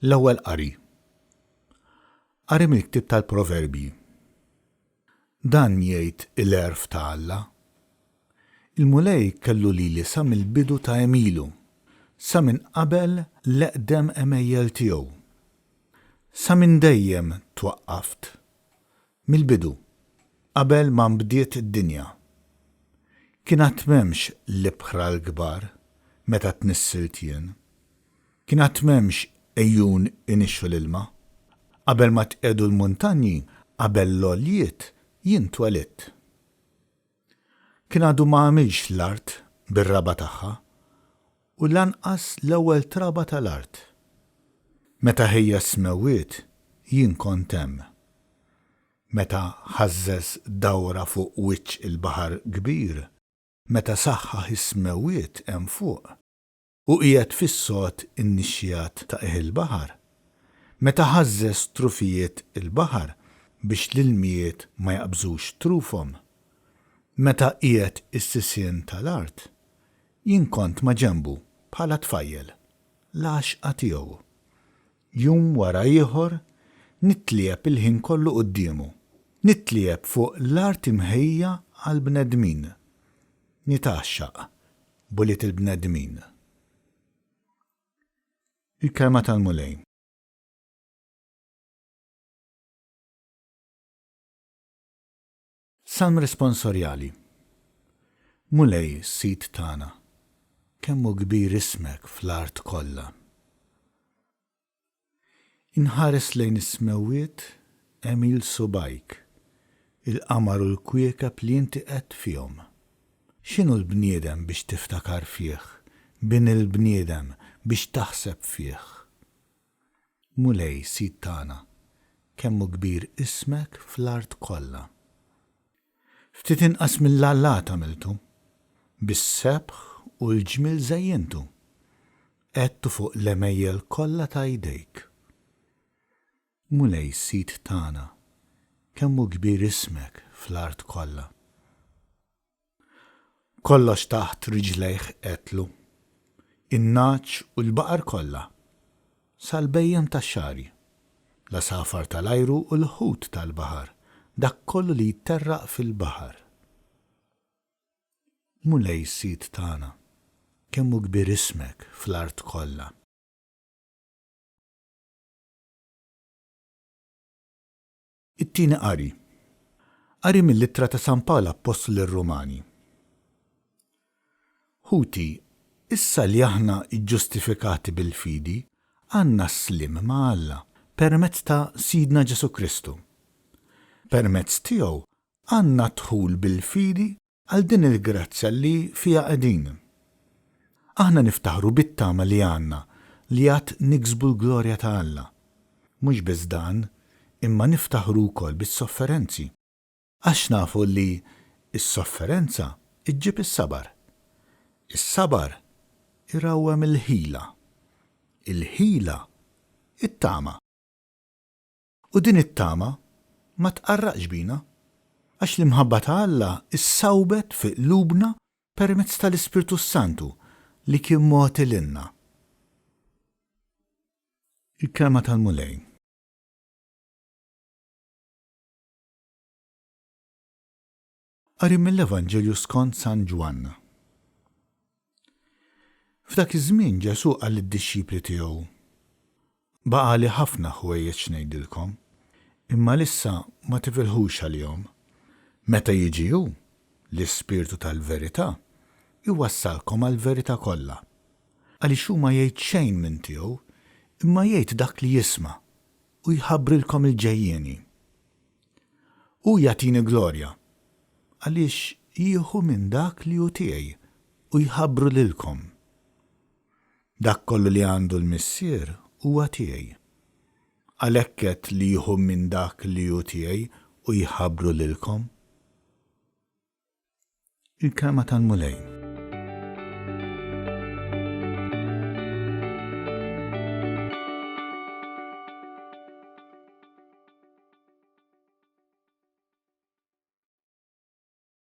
L-ewwel qari. Qari mill-ktieb tal-Proverbi. Dan jgħid il-għerf ta' Alla. Il-mulej kellu lili sa mill-bidu ta' emilu, sa minn qabel l-eqdem emejjel tiegħu. Sa minn dejjem twaqqaft. Mill-bidu, qabel ma nbdiet id-dinja. Kien għad m'hemmx l-ibħra l-kbar meta tnissilt jien. Kien għad m'hemmx ejjun inixxu l-ilma. Qabel ma tqedu l-muntanji, qabel l-għoljiet jien twelidt. Kien għadu ma għamilx l-art bir-raba tagħha u lanqas l-ewwel traba tal-art. Meta ħejja smewwiet jien kont hemm. Meta ħażżeż dawra fuq wiċċ il-baħar kbir, meta saħħaħ is-smewwiet hemm fuq u qiegħed fis-sod in-nixxijat ta' il-baħar. Meta ħażżeż trufijiet il-baħar biex l-ilmijiet ma jaqbżux trufhom. Meta qiegħed is-sisien tal-art, jien kont ma' ġenbu bħala tfajjel, l-għaxqa tiegħu. Jum wara ieħor nitlieb il-ħin kollu qudiemu, nitlieb fuq l-art imħejja għall-bnedmin. Nitaxxaq buliet il-bnedmin. Il-kelma tal-mulej. Salm responsorjali. Mulej sit tagħna, kemmu kbir ismek fl-art kollha. Inħares lejn is-smewwiet emil subajk, il-qamar u l-kwiekeb li inti qed fihom. X'inhu l-bniedem biex tiftakar fih, bin il-bniedem biex taħseb fih. Mulej sit tagħna, kemmu kbir ismek fl-art kollha. Ftit inqas mill-allat għamiltu, bis-sebħ u l-ġmil żejjentu, qedtu fuq l-emejjel kollha ta' jdejk. Mulej sit tagħna, kemmu kbir ismek fl-art kollha. Kollox taħt riġlejh qetlu, in-naċ u l-baqar kollha, sal-bejjem tax-xari, la safar tal-ajru u l-ħut tal-baħar, dak kollu li jitterraq fil-baħar. Mulej sit tagħna, kemmu kbir ismek fl-art kollha. It-tieni qari. Qari mill-ittra ta' San Pawl Apostol lir-Rumani. Ħuti, issa li aħna ġġustifikati bil-fidi, għandna slim ma' Alla permezz ta' Sidna Ġesu Kristu. Permezz tiegħu għandna dħul bil-fidi għal din il-grazzja li fiha qegħdin. Aħna niftaħru bit-tama li għandna li għad niksbu l-glorja ta' Alla. Mhux biss dan, imma niftaħru wkoll bis-sofferenzi. Għax nafu li s-sofferenza iġġib is-sabar. Is-sabar irawwem il-ħila. Il-ħila it-tama. U din it-tama ma tqarraqx bina, għax l-imħabba ta' Alla issawbet fi qlubna permezz tal-Ispirtu Santu li kien mogħti lilna. Il-kelma tal-mulej. Qari mill-Evanġelju skont San Ġwanna. F'dak iż-żmien Ġesu qal lid-dixxipli tiegħu: Baqali ħafna ħwejjeġ ngħidilkom, imma lissa ma tifilħux għalihom. Meta jiġi hu, l-Ispirtu tal-verità, iwassalkom għall-verità kollha. Għaliex hu ma jgħid xejn minn tiegħu, imma jgħid dak li jisma' u jħabbrilkom il-ġejjieni. Hu jagħtini glorja, għaliex jieħu minn dak li hu tiegħi u jħabbru lilkom. Dak kollu li għandu l-Missier huwa tiegħi. Għalhekk qed li jieħu minn dak li hu tiegħi u jħabbru lilkom. Il-kelma tal-mulej.